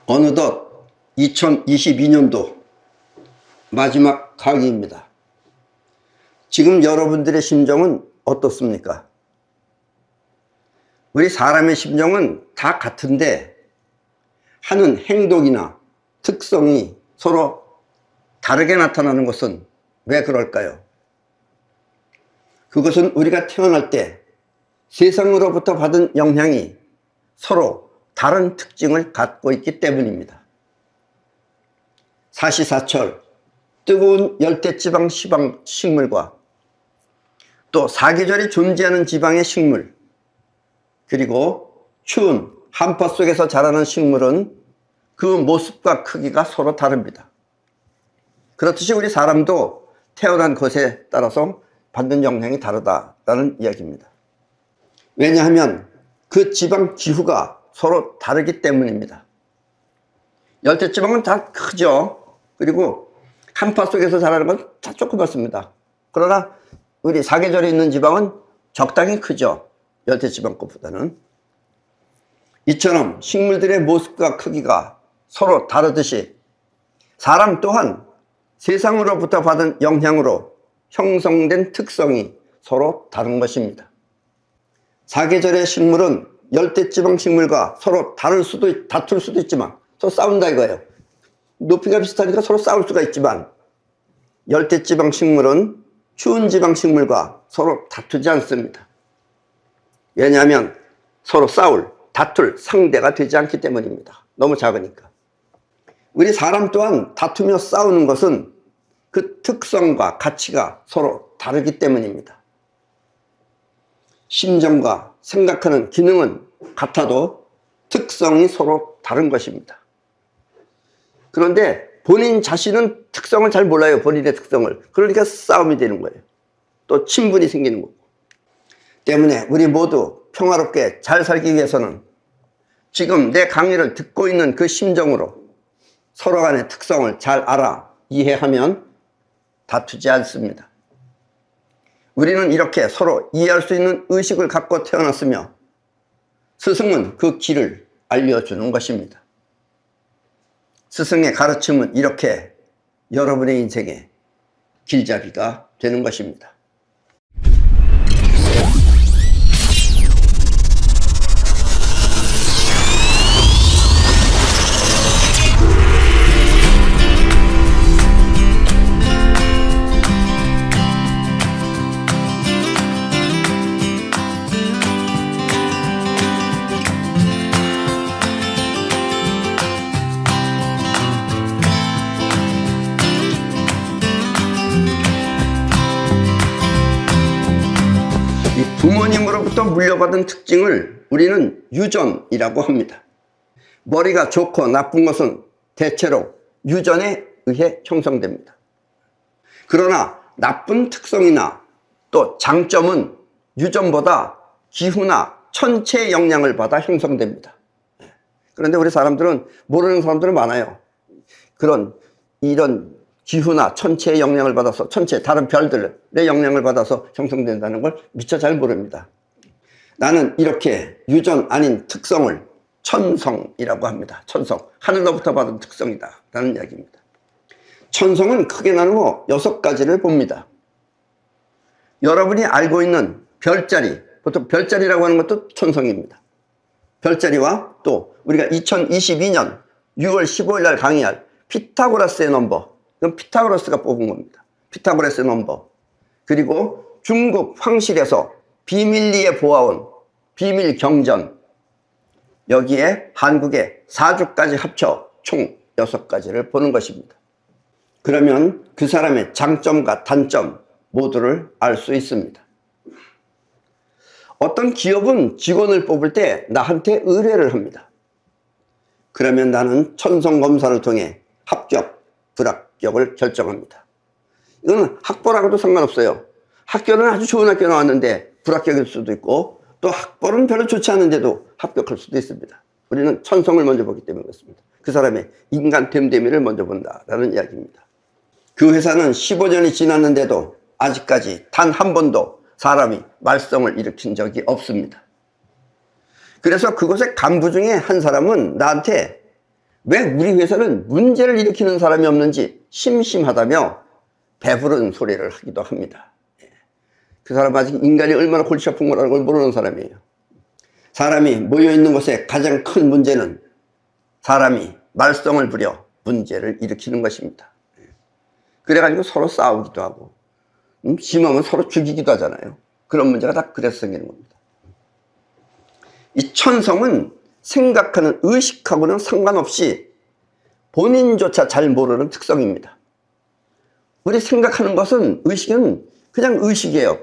어느덧 2022년도 마지막 강의입니다. 지금 여러분들의 심정은 어떻습니까? 우리 사람의 심정은 다 같은데 하는 행동이나 특성이 서로 다르게 나타나는 것은 왜 그럴까요? 그것은 우리가 태어날 때 세상으로부터 받은 영향이 서로 다른 특징을 갖고 있기 때문입니다. 사시사철 뜨거운 열대지방 식물과 또 사계절이 존재하는 지방의 식물, 그리고 추운 한파 속에서 자라는 식물은 그 모습과 크기가 서로 다릅니다. 그렇듯이 우리 사람도 태어난 것에 따라서 받는 영향이 다르다라는 이야기입니다. 왜냐하면 그 지방 기후가 서로 다르기 때문입니다. 열대지방은 다 크죠. 그리고 한파 속에서 자라는 건 다 조그맣습니다. 그러나 우리 사계절에 있는 지방은 적당히 크죠. 열대지방 것보다는. 이처럼 식물들의 모습과 크기가 서로 다르듯이 사람 또한 세상으로부터 받은 영향으로 형성된 특성이 서로 다른 것입니다. 사계절의 식물은 열대지방 식물과 서로 다툴 수도 있지만 서로 싸운다 이거예요. 높이가 비슷하니까 서로 싸울 수가 있지만 열대지방 식물은 추운 지방 식물과 서로 다투지 않습니다. 왜냐하면 서로 다툴 상대가 되지 않기 때문입니다. 너무 작으니까. 우리 사람 또한 다투며 싸우는 것은 그 특성과 가치가 서로 다르기 때문입니다. 심정과 생각하는 기능은 같아도 특성이 서로 다른 것입니다. 그런데 본인 자신은 특성을 잘 몰라요. 본인의 특성을. 그러니까 싸움이 되는 거예요. 또 친분이 생기는 거고. 때문에 우리 모두 평화롭게 잘 살기 위해서는 지금 내 강의를 듣고 있는 그 심정으로 서로 간의 특성을 잘 알아 이해하면 다투지 않습니다. 우리는 이렇게 서로 이해할 수 있는 의식을 갖고 태어났으며 스승은 그 길을 알려주는 것입니다. 스승의 가르침은 이렇게 여러분의 인생의 길잡이가 되는 것입니다. 부모님으로부터 물려받은 특징을 우리는 유전이라고 합니다. 머리가 좋고 나쁜 것은 대체로 유전에 의해 형성됩니다. 그러나 나쁜 특성이나 또 장점은 유전보다 기후나 천체의 영향을 받아 형성됩니다. 그런데 우리 사람들은 모르는 사람들은 많아요. 이런 기후나 천체의 영향을 받아서 다른 별들의 영향을 받아서 형성된다는 걸 미처 잘 모릅니다. 나는 이렇게 유전 아닌 특성을 천성이라고 합니다. 천성, 하늘로부터 받은 특성이다 라는 이야기입니다. 천성은 크게 나누어 6가지를 봅니다. 여러분이 알고 있는 별자리, 보통 별자리라고 하는 것도 천성입니다. 별자리와 또 우리가 2022년 6월 15일 날 강의할 피타고라스의 넘버, 이건 피타고라스가 뽑은 겁니다. 피타고라스의 넘버. 그리고 중국 황실에서 비밀리에 보아온 비밀경전, 여기에 한국의 사주까지 합쳐 총 6가지를 보는 것입니다. 그러면 그 사람의 장점과 단점 모두를 알 수 있습니다. 어떤 기업은 직원을 뽑을 때 나한테 의뢰를 합니다. 그러면 나는 천성 검사를 통해 합격, 불합격을 결정합니다. 이거는 학벌하고도 상관없어요. 학교는 아주 좋은 학교 나왔는데 불합격일 수도 있고 또 학벌은 별로 좋지 않은데도 합격할 수도 있습니다. 우리는 천성을 먼저 보기 때문에 그렇습니다. 그 사람의 인간 됨됨이를 먼저 본다라는 이야기입니다. 그 회사는 15년이 지났는데도 아직까지 단 한 번도 사람이 말썽을 일으킨 적이 없습니다. 그래서 그곳의 간부 중에 한 사람은 나한테 왜 우리 회사는 문제를 일으키는 사람이 없는지 심심하다며 배부른 소리를 하기도 합니다. 그 사람은 아직 인간이 얼마나 골치 아픈 거라는 걸 모르는 사람이에요. 사람이 모여있는 곳에 가장 큰 문제는 사람이 말썽을 부려 문제를 일으키는 것입니다. 그래가지고 서로 싸우기도 하고 심하면 서로 죽이기도 하잖아요. 그런 문제가 다 그래서 생기는 겁니다. 이 천성은 생각하는 의식하고는 상관없이 본인조차 잘 모르는 특성입니다. 우리 생각하는 것은 의식은 그냥 의식이에요.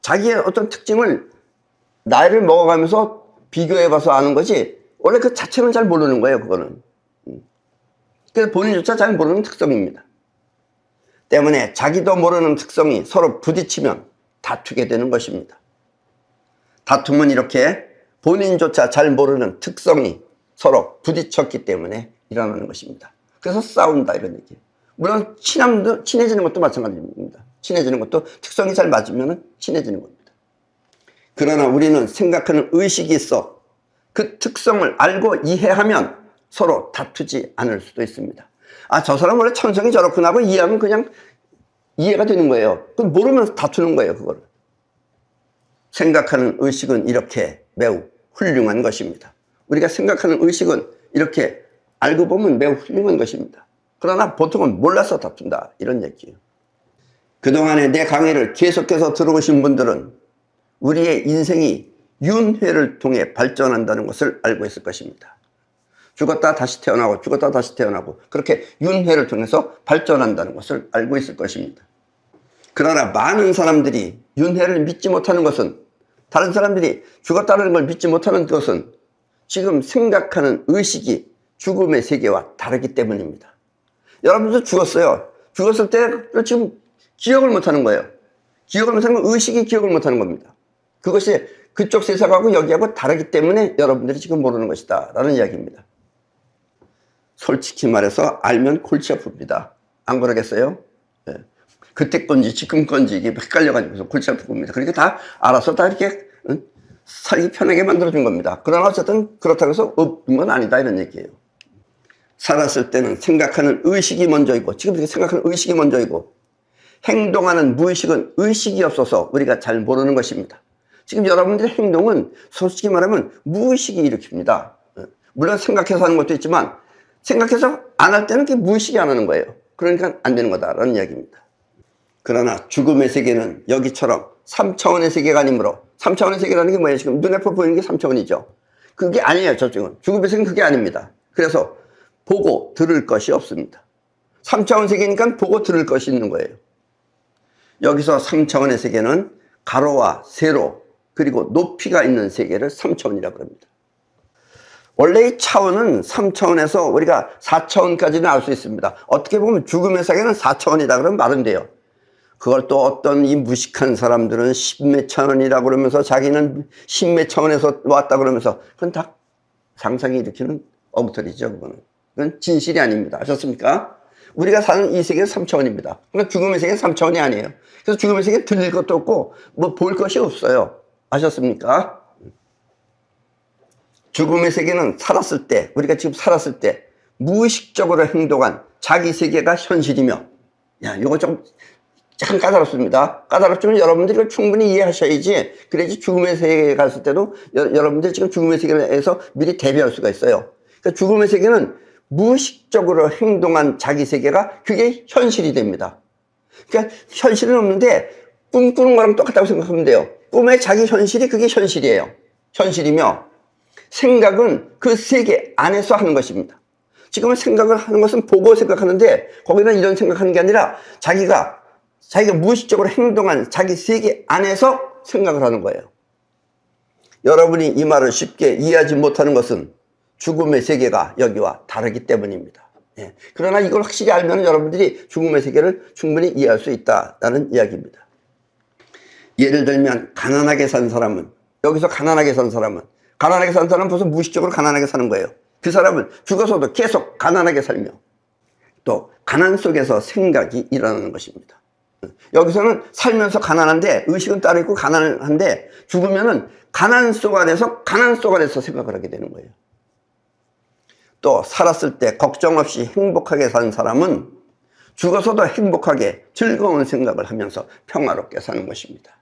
자기의 어떤 특징을 나이를 먹어가면서 비교해봐서 아는 거지 원래 그 자체는 잘 모르는 거예요. 그거는. 그래서 본인조차 잘 모르는 특성입니다. 때문에 자기도 모르는 특성이 서로 부딪히면 다투게 되는 것입니다. 다툼은 이렇게 본인조차 잘 모르는 특성이 서로 부딪혔기 때문에 일어나는 것입니다. 그래서 싸운다 이런 얘기예요. 물론 친해지는 것도 마찬가지입니다. 친해지는 것도 특성이 잘 맞으면 친해지는 겁니다. 그러나 우리는 생각하는 의식이 있어 그 특성을 알고 이해하면 서로 다투지 않을 수도 있습니다. 아, 저 사람 원래 천성이 저렇구나 하고 이해하면 그냥 이해가 되는 거예요. 그건 모르면서 다투는 거예요, 그거를. 생각하는 의식은 이렇게 매우 훌륭한 것입니다. 우리가 생각하는 의식은 이렇게 알고 보면 매우 훌륭한 것입니다. 그러나 보통은 몰라서 다툰다 이런 얘기예요. 그동안에 내 강의를 계속해서 들어오신 분들은 우리의 인생이 윤회를 통해 발전한다는 것을 알고 있을 것입니다. 죽었다 다시 태어나고 죽었다 다시 태어나고 그렇게 윤회를 통해서 발전한다는 것을 알고 있을 것입니다. 그러나 많은 사람들이 윤회를 믿지 못하는 것은, 다른 사람들이 죽었다는 걸 믿지 못하는 것은 지금 생각하는 의식이 죽음의 세계와 다르기 때문입니다. 여러분도 죽었어요. 죽었을 때 지금 기억을 못하는 거예요. 기억을 못하는 건 의식이 기억을 못하는 겁니다. 그것이 그쪽 세상하고 여기하고 다르기 때문에 여러분들이 지금 모르는 것이다 라는 이야기입니다. 솔직히 말해서 알면 골치 아픕니다. 안 그러겠어요? 네. 그때 건지 지금 건지 이게 헷갈려가지고 골치 아픈 겁니다. 그러니까 다 알아서 다 이렇게 살기 편하게 만들어준 겁니다. 그러나 어쨌든 그렇다고 해서 없는 건 아니다 이런 얘기예요. 살았을 때는 생각하는 의식이 먼저이고, 지금 이렇게 생각하는 의식이 먼저이고, 행동하는 무의식은 의식이 없어서 우리가 잘 모르는 것입니다. 지금 여러분들의 행동은 솔직히 말하면 무의식이 일으킵니다. 물론 생각해서 하는 것도 있지만 생각해서 안 할 때는 그게 무의식이 안 하는 거예요. 그러니까 안 되는 거다라는 이야기입니다. 그러나 죽음의 세계는 여기처럼 3차원의 세계가 아니므로, 3차원의 세계라는 게 뭐예요? 지금 눈에 보이는 게 3차원이죠. 그게 아니에요. 저쪽은. 죽음의 세계는 그게 아닙니다. 그래서 보고 들을 것이 없습니다. 3차원 세계니까 보고 들을 것이 있는 거예요. 여기서 3차원의 세계는 가로와 세로 그리고 높이가 있는 세계를 3차원이라고 합니다. 원래 이 차원은 3차원에서 우리가 4차원까지는 알 수 있습니다. 어떻게 보면 죽음의 세계는 4차원이다 그러면 말은 돼요. 그걸 또 어떤 이 무식한 사람들은 10몇 차원이라고 그러면서 자기는 10몇 차원에서 왔다 그러면서 그건 다 상상이 일으키는 엉터리죠. 그건 진실이 아닙니다. 아셨습니까? 우리가 사는 이 세계는 3차원입니다. 그러니까 죽음의 세계는 3차원이 아니에요. 그래서 죽음의 세계는 들릴 것도 없고 뭐 볼 것이 없어요. 아셨습니까? 죽음의 세계는 살았을 때, 우리가 지금 살았을 때 무의식적으로 행동한 자기 세계가 현실이며, 야, 이거 좀 약간 까다롭습니다. 까다롭지만 여러분들이 이걸 충분히 이해하셔야지, 그래야지 죽음의 세계에 갔을 때도 여러분들이 지금 죽음의 세계에서 미리 대비할 수가 있어요. 그러니까 죽음의 세계는 무의식적으로 행동한 자기 세계가 그게 현실이 됩니다. 그러니까 현실은 없는데 꿈꾸는 거랑 똑같다고 생각하면 돼요. 꿈의 자기 현실이 그게 현실이에요. 현실이며 생각은 그 세계 안에서 하는 것입니다. 지금은 생각을 하는 것은 보고 생각하는데 거기는 이런 생각하는 게 아니라 자기가 무의식적으로 행동한 자기 세계 안에서 생각을 하는 거예요. 여러분이 이 말을 쉽게 이해하지 못하는 것은 죽음의 세계가 여기와 다르기 때문입니다. 예. 그러나 이걸 확실히 알면 여러분들이 죽음의 세계를 충분히 이해할 수 있다는 이야기입니다. 예를 들면 가난하게 산 사람은, 여기서 가난하게 산 사람은 벌써 무의식적으로 가난하게 사는 거예요. 그 사람은 죽어서도 계속 가난하게 살며 또 가난 속에서 생각이 일어나는 것입니다. 여기서는 살면서 가난한데 의식은 따로 있고 가난한데 죽으면은 가난 속 안에서 생각을 하게 되는 거예요. 또 살았을 때 걱정 없이 행복하게 산 사람은 죽어서도 행복하게 즐거운 생각을 하면서 평화롭게 사는 것입니다.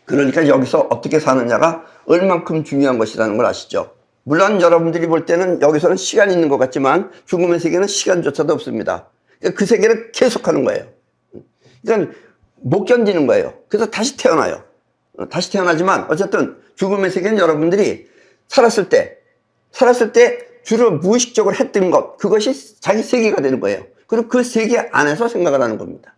그러니까 여기서 어떻게 사느냐가 얼만큼 중요한 것이라는 걸 아시죠? 물론 여러분들이 볼 때는 여기서는 시간이 있는 것 같지만 죽음의 세계는 시간조차도 없습니다. 그 세계를 계속하는 거예요. 그러니까 못 견디는 거예요. 그래서 다시 태어나요. 다시 태어나지만 어쨌든 죽음의 세계는 여러분들이 살았을 때 주로 무의식적으로 했던 것, 그것이 자기 세계가 되는 거예요. 그리고 그 세계 안에서 생각을 하는 겁니다.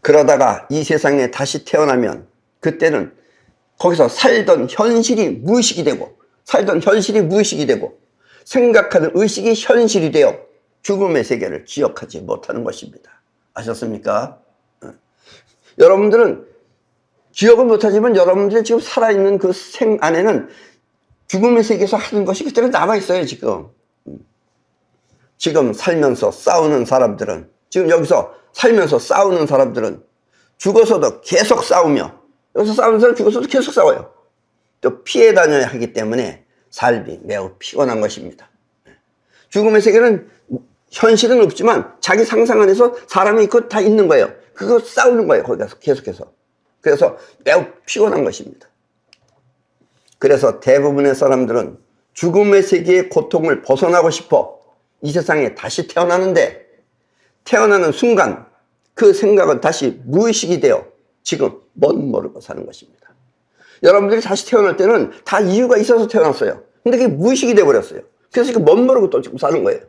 그러다가 이 세상에 다시 태어나면 그때는 거기서 살던 현실이 무의식이 되고 생각하는 의식이 현실이 되어 죽음의 세계를 기억하지 못하는 것입니다. 아셨습니까? 여러분들은 기억은 못하지만 여러분들이 지금 살아있는 그 생 안에는 죽음의 세계에서 하는 것이 그때는 남아있어요. 지금 살면서 싸우는 사람들은, 지금 여기서 살면서 싸우는 사람들은 죽어서도 계속 싸우며, 여기서 싸우는 사람은 죽어서도 계속 싸워요. 또 피해 다녀야 하기 때문에 삶이 매우 피곤한 것입니다. 죽음의 세계는 현실은 없지만 자기 상상 안에서 사람이 그거 다 있는 거예요. 그거 싸우는 거예요. 거기 가서 계속해서. 그래서 매우 피곤한 것입니다. 그래서 대부분의 사람들은 죽음의 세계의 고통을 벗어나고 싶어 이 세상에 다시 태어나는데, 태어나는 순간 그 생각은 다시 무의식이 되어 지금 멋 모르고 사는 것입니다. 여러분들이 다시 태어날 때는 다 이유가 있어서 태어났어요. 근데 그게 무의식이 되어버렸어요. 그래서 멋 모르고 또 지금 사는 거예요.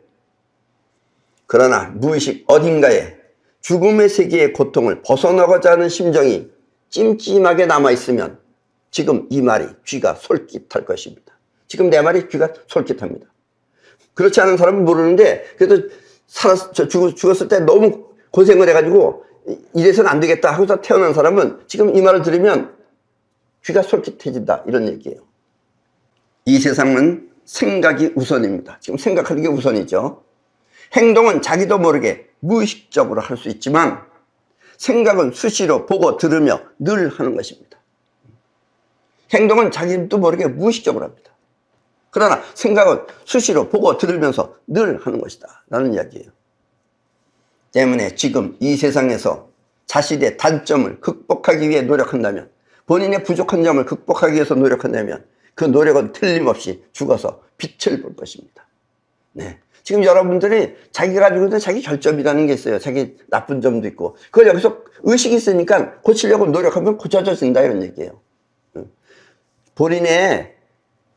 그러나 무의식 어딘가에 죽음의 세계의 고통을 벗어나고자 하는 심정이 찜찜하게 남아있으면 지금 이 말이 귀가 솔깃할 것입니다. 지금 내 말이 귀가 솔깃합니다. 그렇지 않은 사람은 모르는데, 그래도 죽었을 때 너무 고생을 해가지고 이래서는 안 되겠다 하고서 태어난 사람은 지금 이 말을 들으면 귀가 솔깃해진다, 이런 얘기예요. 이 세상은 생각이 우선입니다. 지금 생각하는 게 우선이죠. 행동은 자기도 모르게 무의식적으로 할 수 있지만 생각은 수시로 보고 들으며 늘 하는 것입니다. 행동은 자기도 모르게 무의식적으로 합니다. 그러나 생각은 수시로 보고 들으면서 늘 하는 것이다 라는 이야기예요. 때문에 지금 이 세상에서 자신의 단점을 극복하기 위해 노력한다면, 본인의 부족한 점을 극복하기 위해서 노력한다면 그 노력은 틀림없이 죽어서 빛을 볼 것입니다. 네. 지금 여러분들이 자기가 가지고 있는 자기 결점이라는 게 있어요. 자기 나쁜 점도 있고, 그걸 여기서 의식이 있으니까 고치려고 노력하면 고쳐진다, 이런 얘기예요. 본인의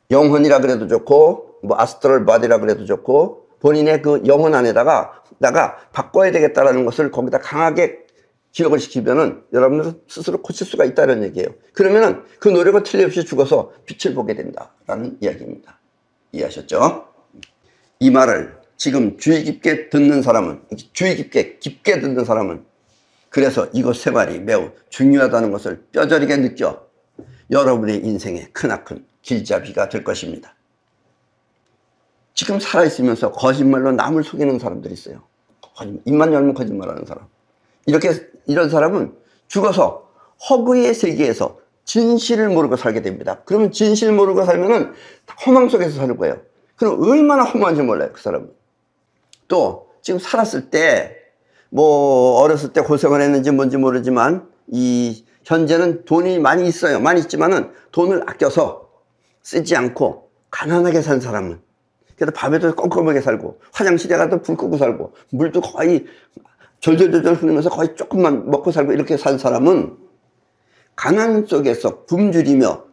영혼이라 그래도 좋고, 뭐 아스트럴 바디라 그래도 좋고, 본인의 그 영혼 안에다가 바꿔야 되겠다라는 것을 거기다 강하게 기억을 시키면은 여러분들은 스스로 고칠 수가 있다는 얘기예요. 그러면은 그 노력은 틀림없이 죽어서 빛을 보게 된다라는 이야기입니다. 이해하셨죠? 이 말을 지금 주의 깊게 듣는 사람은, 깊게 듣는 사람은, 그래서 이것 세 말이 매우 중요하다는 것을 뼈저리게 느껴 여러분의 인생의 크나큰 길잡이가 될 것입니다. 지금 살아있으면서 거짓말로 남을 속이는 사람들이 있어요. 입만 열면 거짓말하는 사람. 이런 사람은 죽어서 허구의 세계에서 진실을 모르고 살게 됩니다. 그러면 진실 모르고 살면은 허망 속에서 사는 거예요. 그럼 얼마나 허무한지 몰라요, 그 사람은. 또 지금 살았을 때 뭐 어렸을 때 고생을 했는지 뭔지 모르지만 이 현재는 돈이 많이 있어요. 많이 있지만은 돈을 아껴서 쓰지 않고 가난하게 산 사람은, 그래도 밤에도 껌껌하게 살고 화장실에 가도 불 끄고 살고 물도 거의 절절절절 흐르면서 거의 조금만 먹고 살고 이렇게 산 사람은 가난 속에서 굶주리며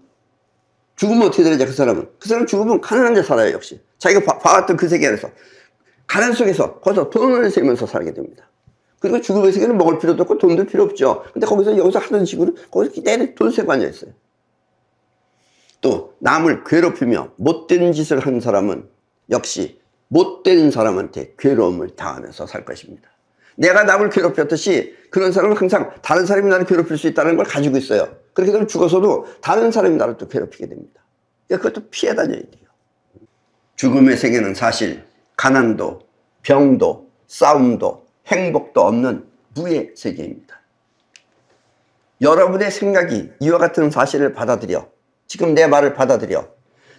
죽으면 어떻게 되는지, 그 사람은 죽으면 가난한 데 살아요. 역시 자기가 봐왔던 그 세계 안에서 가난 속에서 거기서 돈을 세면서 살게 됩니다. 그리고 죽음의 세계는 먹을 필요도 없고 돈도 필요 없죠. 근데 여기서 하던 식으로 거기서 내내 돈 세고 앉아있어요. 또 남을 괴롭히며 못된 짓을 한 사람은 역시 못된 사람한테 괴로움을 당하면서 살 것입니다. 내가 남을 괴롭혔듯이 그런 사람은 항상 다른 사람이 나를 괴롭힐 수 있다는 걸 가지고 있어요. 그렇게 되면 죽어서도 다른 사람이 나를 또 괴롭히게 됩니다. 그러니까 그것도 피해 다녀야 돼요. 죽음의 세계는 사실 가난도, 병도, 싸움도, 행복도 없는 무의 세계입니다. 여러분의 생각이 이와 같은 사실을 받아들여, 지금 내 말을 받아들여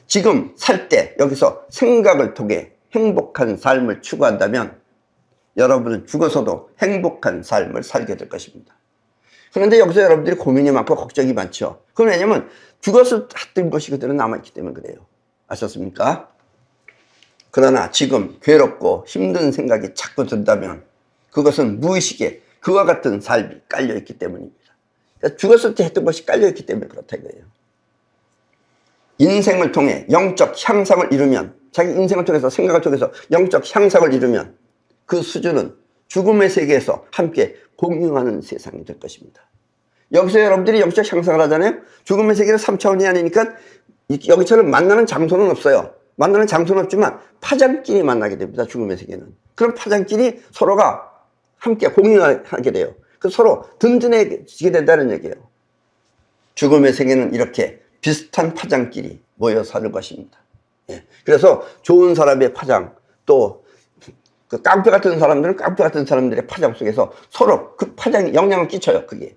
지금 살 때 여기서 생각을 통해 행복한 삶을 추구한다면 여러분은 죽어서도 행복한 삶을 살게 될 것입니다. 그런데 여기서 여러분들이 고민이 많고 걱정이 많죠. 그건 왜냐면 죽어서 했던 것이 그대로 남아있기 때문에 그래요. 아셨습니까? 그러나 지금 괴롭고 힘든 생각이 자꾸 든다면 그것은 무의식에 그와 같은 삶이 깔려있기 때문입니다. 그러니까 죽었을 때 했던 것이 깔려있기 때문에 그렇다 이거예요. 인생을 통해 영적 향상을 이루면, 자기 인생을 통해서 생각을 통해서 영적 향상을 이루면 그 수준은 죽음의 세계에서 함께 공유하는 세상이 될 것입니다. 여기서 여러분들이 영적 향상을 하잖아요. 죽음의 세계는 3차원이 아니니까 여기처럼 만나는 장소는 없어요. 만나는 장소는 없지만 파장끼리 만나게 됩니다. 죽음의 세계는. 그럼 파장끼리 서로가 함께 공유하게 돼요. 그 서로 든든해지게 된다는 얘기예요. 죽음의 세계는 이렇게 비슷한 파장끼리 모여 사는 것입니다. 예. 그래서 좋은 사람의 파장, 또 그 깡패 같은 사람들은 깡패 같은 사람들의 파장 속에서 서로 그 파장이 영향을 끼쳐요. 그게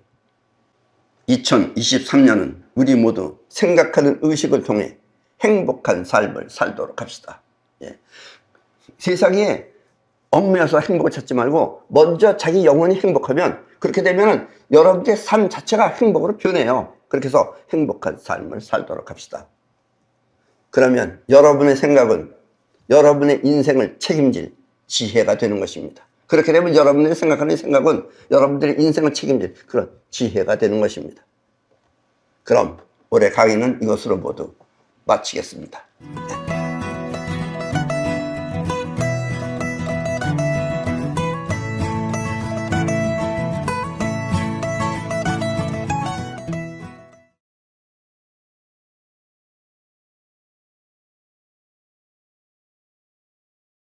2023년은 우리 모두 생각하는 의식을 통해 행복한 삶을 살도록 합시다. 예. 세상에 얽매여서 행복을 찾지 말고 먼저 자기 영혼이 행복하면, 그렇게 되면 여러분의 삶 자체가 행복으로 변해요. 그렇게 해서 행복한 삶을 살도록 합시다. 그러면 여러분의 생각은 여러분의 인생을 책임질 지혜가 되는 것입니다. 그렇게 되면 여러분들이 생각하는 생각은 여러분들의 인생을 책임질 그런 지혜가 되는 것입니다. 그럼 올해 강의는 이것으로 모두 마치겠습니다.